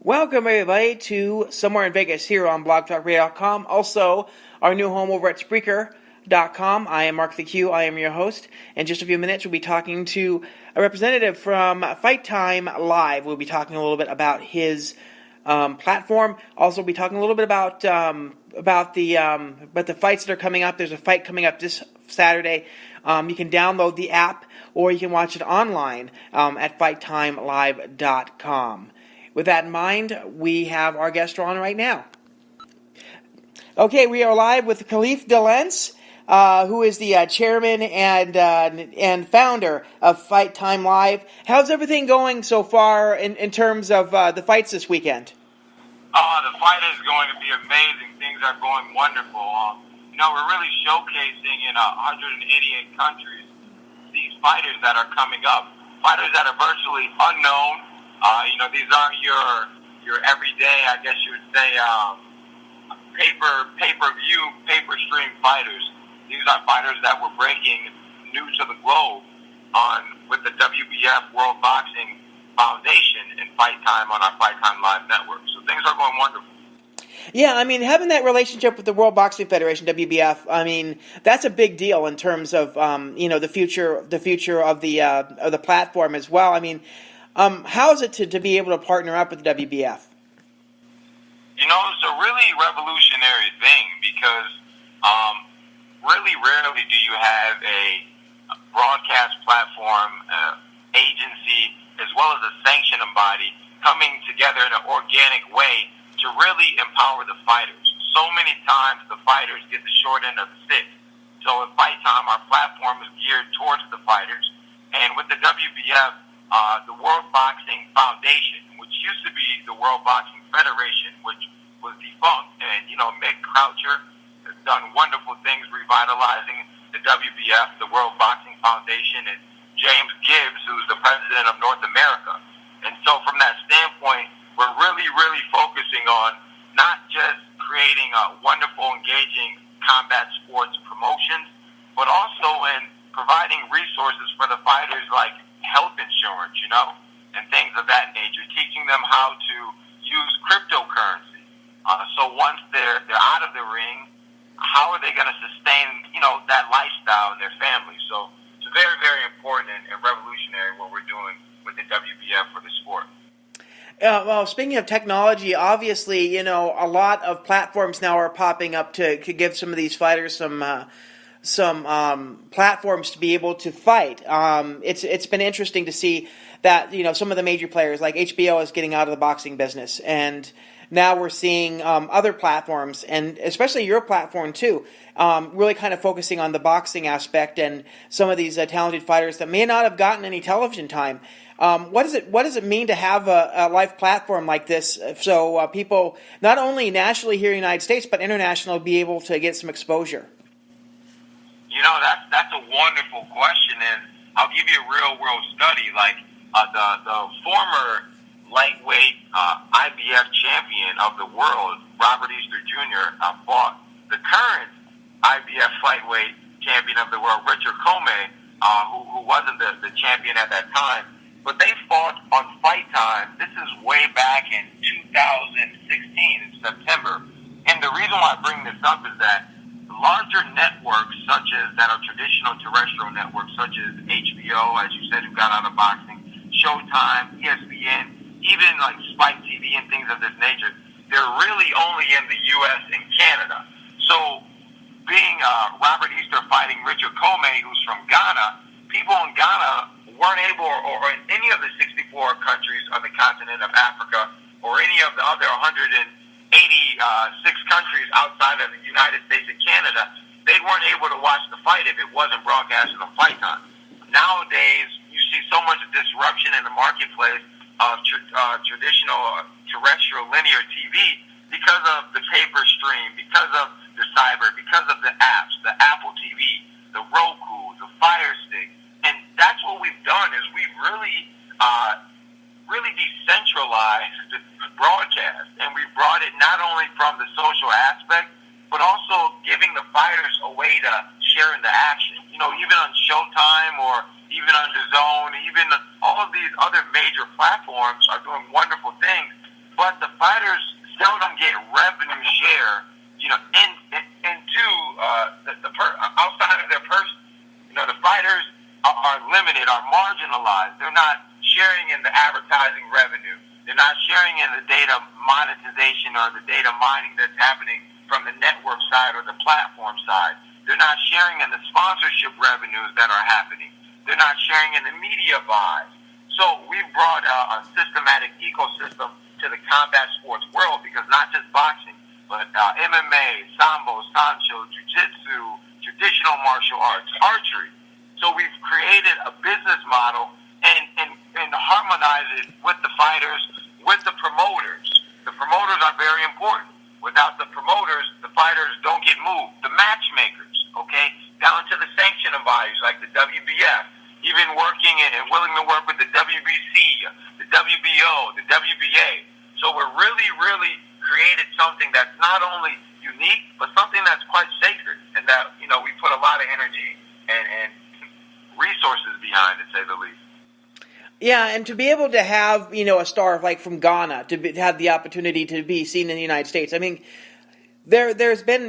Welcome, everybody, to Somewhere in Vegas here on blogtalkradio.com. Also, our new home over at Spreaker.com. I am Mark the Q. I am your host. In just a few minutes, we'll be talking to a representative from Fight Tyme Live. We'll be talking a little bit about his platform. Also, we'll be talking a little bit about the fights that are coming up. There's a fight coming up this Saturday. You can download the app, or you can watch it online at FightTymeLive.com. With that in mind, we have our guest on right now. Okay, we are live with Khalif-Delence, who is the chairman and founder of Fight Tyme Live. How's everything going so far in terms of the fights this weekend? The fight is going to be amazing. Things are going wonderful. We're really showcasing in 188 countries these fighters that are coming up, fighters that are virtually unknown. These aren't your everyday, I guess you would say, pay-per-view, pay-per-stream fighters. These are fighters that we're breaking new to the globe with the WBF World Boxing Foundation and Fight Tyme on our Fight Tyme Live network. So things are going wonderful. Yeah, I mean, having that relationship with the World Boxing Federation, WBF, I mean, that's a big deal in terms of the future of the platform as well. I mean, how is it to be able to partner up with the WBF? It's a really revolutionary thing because really rarely do you have a broadcast platform, agency, as well as a sanctioning body coming together in an organic way to really empower the fighters. So many times the fighters get the short end of the stick. So at Fight Tyme, our platform is geared towards the fighters. And with the WBF, the World Boxing Foundation, which used to be the World Boxing Federation, which was defunct. And, Mick Croucher has done wonderful things revitalizing the WBF, the World Boxing Foundation, and James Gibbs, who's the president of North America. And so from that standpoint, we're really, really focusing on not just creating wonderful, engaging combat sports promotions, but also in providing resources for the fighters like health insurance, and things of that nature, teaching them how to use cryptocurrency. So once they're out of the ring, how are they going to sustain, that lifestyle in their family? So it's very, very important and revolutionary what we're doing with the WBF for the sport. Well, speaking of technology, obviously, a lot of platforms now are popping up to give some of these fighters some platforms to be able to fight. It's been interesting to see that some of the major players like HBO is getting out of the boxing business, and now we're seeing other platforms, and especially your platform too, really kind of focusing on the boxing aspect and some of these talented fighters that may not have gotten any television time. What does it mean to have a live platform like this so people not only nationally here in the United States but international be able to get some exposure? That's a wonderful question, and I'll give you a real-world study. Like the former lightweight IBF champion of the world, Robert Easter Jr., fought the current IBF lightweight champion of the world, Richard Comey, who wasn't the champion at that time. But they fought on Fight Tyme. This is way back in 2016 in September. And the reason why I bring this up is that larger networks that are traditional terrestrial networks, such as HBO, as you said, who got out of boxing, Showtime, ESPN, even like Spike TV and things of this nature, they're really only in the U.S. and Canada. So being Robert Easter fighting Richard Comey, who's from Ghana, people in Ghana weren't able, or in any of the 64 countries on the continent of Africa, or any of the other 186 countries outside of the United States and Canada, they weren't able to watch the fight if it wasn't broadcasted on Fight Tyme. Nowadays, you see so much disruption in the marketplace of traditional terrestrial linear TV because of the paper stream, because of the cyber, because of the apps, the Apple TV, the Roku, the Fire Stick. And that's what we've done is we've really decentralized broadcast. And we brought it not only from the social aspect, but also giving the fighters a way to share in the action. Even on Showtime or even on DAZN, even all of these other major platforms are doing wonderful things. but the fighters seldom get revenue share, into outside of their purse. The fighters are limited, are marginalized. They're not sharing in the advertising revenue. They're not sharing in the data monetization or the data mining that's happening from the network side or the platform side. They're not sharing in the sponsorship revenues that are happening. They're not sharing in the media buys. So we've brought a systematic ecosystem to the combat sports world, because not just boxing, but MMA, Sambo, Sancho, Jiu-Jitsu, traditional martial arts, archery. So we've created a business model and harmonize it with the fighters, with the promoters. The promoters are very important. Without the promoters, the fighters don't get moved. The matchmakers, okay, down to the sanctioning bodies like the WBF, even working and willing to work with the WBC, the WBO, the WBA. So we're really, really created something that's not only unique, but something that's quite sacred, and that, we put a lot of energy and resources behind, to say the least. Yeah, and to be able to have, a star like from Ghana to have the opportunity to be seen in the United States. I mean, there's been,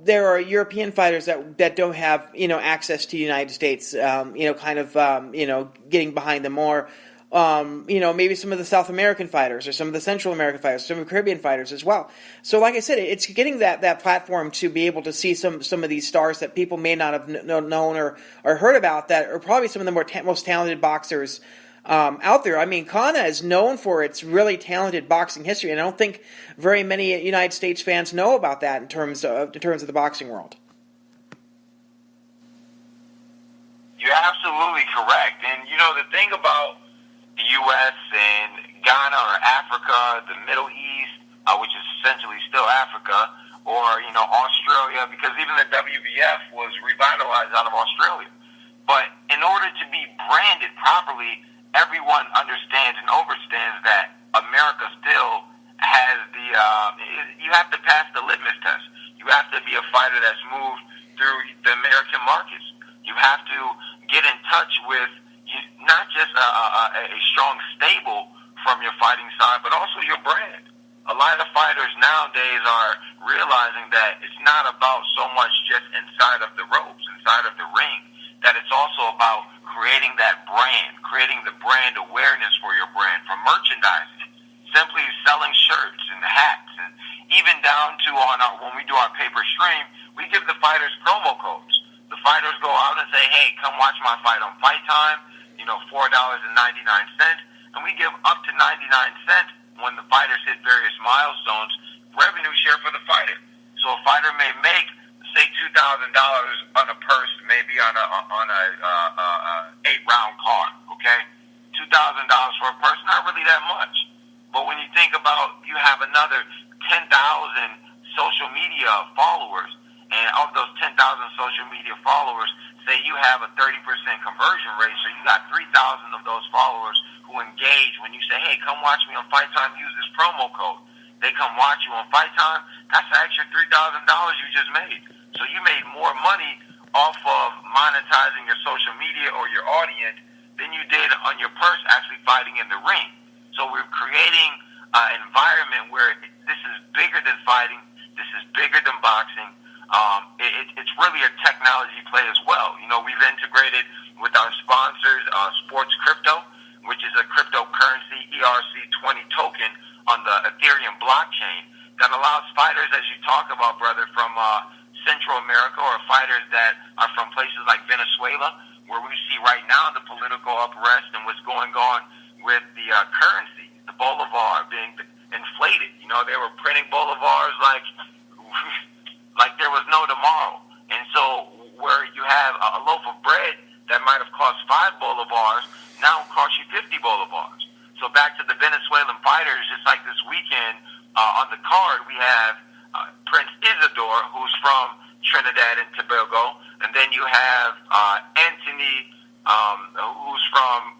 there are European fighters that don't have, access to the United States, getting behind them more. Maybe some of the South American fighters or some of the Central American fighters, some of the Caribbean fighters as well. So like I said, it's getting that platform to be able to see some of these stars that people may not have known or heard about, that are probably some of the most talented boxers out there. I mean, Ghana is known for its really talented boxing history, and I don't think very many United States fans know about that in terms of the boxing world. You're absolutely correct. And, the thing about the U.S. and Ghana or Africa, the Middle East, which is essentially still Africa, or, Australia, because even the WBF was revitalized out of Australia. But in order to be branded properly, everyone understands and understands that America still has you have to pass the litmus test. You have to be a fighter that's moved through the American markets. You have to get in touch with not just a strong stable from your fighting side, but also your brand. A lot of fighters nowadays are realizing that it's not about so much just inside of the ropes, inside of the ring, that it's also about creating that brand, creating the brand awareness for your brand, from merchandising, simply selling shirts and hats, and even down to when we do our paper stream, we give the fighters promo codes. The fighters go out and say, hey, come watch my fight on Fight Tyme, $4.99, and we give up to 99 cents when the fighters hit various milestones, revenue share for the fighter. So a fighter may make, say, $2,000 on a purse, maybe on a 8-round card, okay? $2,000 for a purse, not really that much. But when you think about, you have another 10,000 social media followers, and of those 10,000 social media followers, say you have a 30% conversion rate, so you got 3,000 of those followers who engage when you say, hey, come watch me on Fight Tyme, use this promo code. They come watch you on Fight Tyme, that's an extra $3,000 you just made. So you made more money off of monetizing your social media or your audience than you did on your purse actually fighting in the ring. So we're creating an environment where this is bigger than fighting, this is bigger than boxing. It's really a technology play as well. We've integrated with our sponsors, Sports Crypto, which is a cryptocurrency ERC20 token on the Ethereum blockchain that allows fighters, as you talk about, brother, from Central America, or fighters that are from places like Venezuela, where we see right now the political unrest and what's going on with the currency, the bolivar being inflated. They were printing bolivars like there was no tomorrow. And so where you have a loaf of bread that might have cost 5 bolivars now costs you 50 bolivars. So back to the Venezuelan fighters, just like this weekend on the card, we have Prince Isidore, who's from Trinidad and Tobago, and then you have Anthony, who's from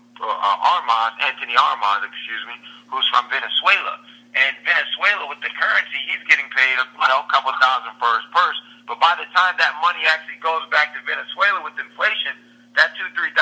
Anthony Armas, who's from Venezuela. And Venezuela, with the currency, he's getting paid a couple thousand for his purse. But by the time that money actually goes back to Venezuela with inflation, that $2,000-3,000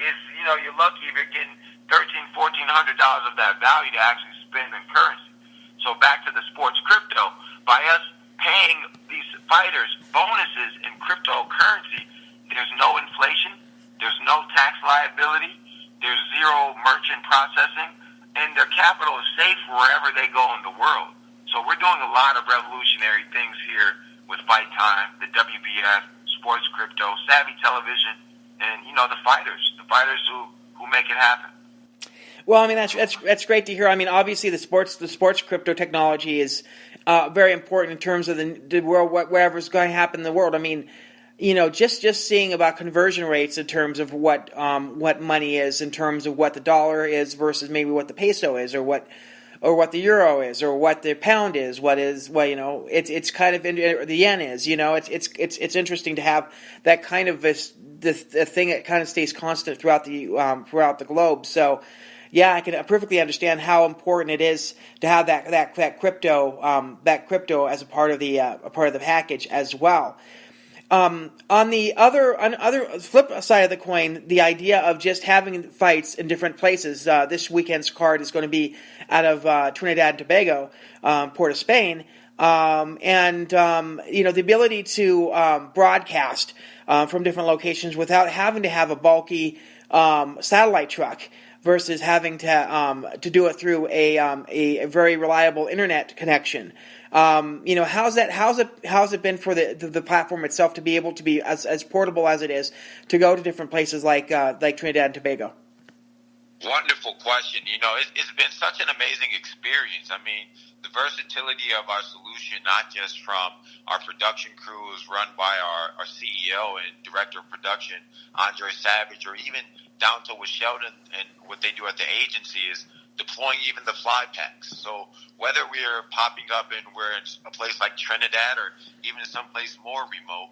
is, you're lucky if you're getting $1,300-1,400 of that value to actually spend in currency. So back to the sports crypto, by us paying these fighters bonuses in cryptocurrency, there's no inflation, there's no tax liability, there's zero merchant processing, and their capital is safe wherever they go in the world. So we're doing a lot of revolutionary things here with Fight Tyme, the WBF, sports crypto, Savvy Television, and the fighters who make it happen. Well, I mean that's great to hear. I mean, obviously the sports crypto technology is very important in terms of the world, whatever's going to happen in the world. I mean, just seeing about conversion rates in terms of what money is, in terms of what the dollar is versus maybe what the peso is, or what the euro is, or what the pound is, it's kind of the yen is. It's interesting to have that kind of the thing that kind of stays constant throughout the globe. So. Yeah, I can perfectly understand how important it is to have that crypto as a part of the package as well. On the other flip side of the coin, the idea of just having fights in different places. This weekend's card is going to be out of Trinidad and Tobago, Port of Spain, and the ability to broadcast from different locations without having to have a bulky satellite truck, versus having to do it through a very reliable internet connection. How's it been for the platform itself to be able to be as portable as it is to go to different places like Trinidad and Tobago? Wonderful question. It's been such an amazing experience. I mean, the versatility of our solution, not just from our production crews run by our CEO and director of production, Andre Savage, or even down to with Sheldon and what they do at the agency, is deploying even the fly packs. So whether we're popping up and we're in a place like Trinidad or even someplace more remote,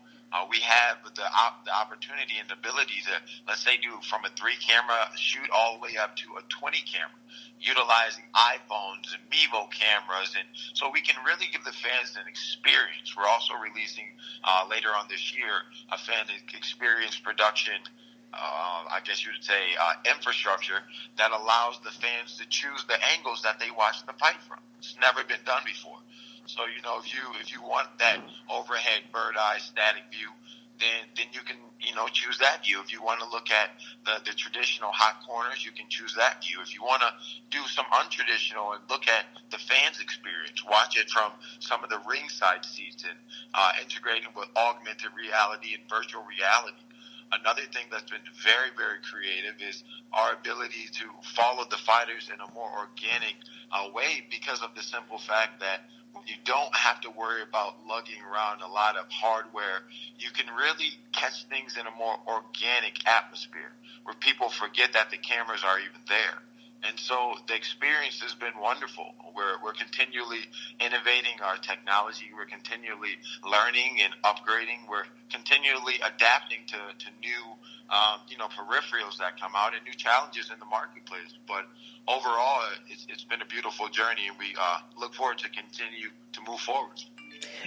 we have the opportunity and the ability to, let's say, do from a 3-camera shoot all the way up to a 20-camera, utilizing iPhones and Mevo cameras. And so we can really give the fans an experience. We're also releasing later on this year a fan experience production, I guess you would say, infrastructure that allows the fans to choose the angles that they watch the fight from. It's never been done before. So, if you want that overhead bird eye static view, then you can, choose that view. If you want to look at the traditional hot corners, you can choose that view. If you want to do some untraditional and look at the fans' experience, watch it from some of the ringside seats and integrating with augmented reality and virtual reality. Another thing that's been very, very creative is our ability to follow the fighters in a more organic way, because of the simple fact that you don't have to worry about lugging around a lot of hardware. You can really catch things in a more organic atmosphere where people forget that the cameras are even there. And so the experience has been wonderful. We're continually innovating our technology. We're continually learning and upgrading. We're continually adapting to new, peripherals that come out and new challenges in the marketplace. But overall, it's been a beautiful journey, and we look forward to continue to move forward.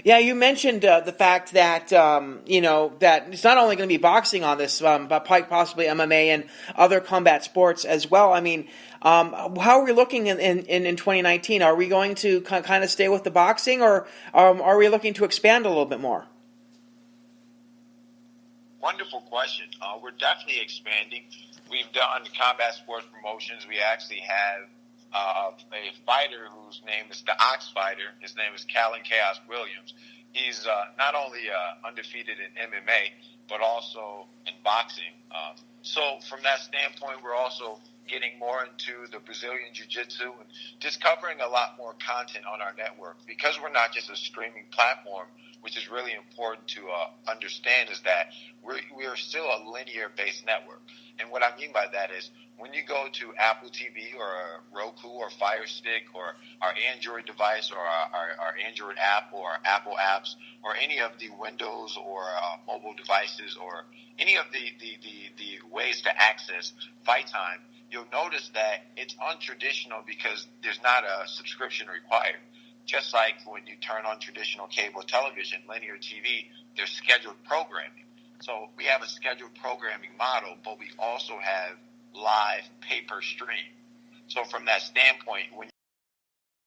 Yeah, you mentioned the fact that that it's not only going to be boxing on this, but possibly MMA and other combat sports as well. I mean, how are we looking in 2019? Are we going to kind of stay with the boxing, or are we looking to expand a little bit more? Wonderful question. We're definitely expanding. We've done combat sports promotions. We actually have a fighter whose name is the Ox Fighter. His name is Callan Chaos Williams. He's not only undefeated in MMA, but also in boxing. So from that standpoint, we're also getting more into the Brazilian Jiu-Jitsu and just covering a lot more content on our network. Because we're not just a streaming platform, which is really important to understand, is that we are still a linear-based network. And what I mean by that is when you go to Apple TV or Roku or Fire Stick or our Android device or our Android app or our Apple apps or any of the Windows or mobile devices or any of the ways to access Fight Tyme, you'll notice that it's untraditional because there's not a subscription required. Just like when you turn on traditional cable television, linear TV, there's scheduled programming. So we have a scheduled programming model, but we also have live pay-per-stream. So from that standpoint, when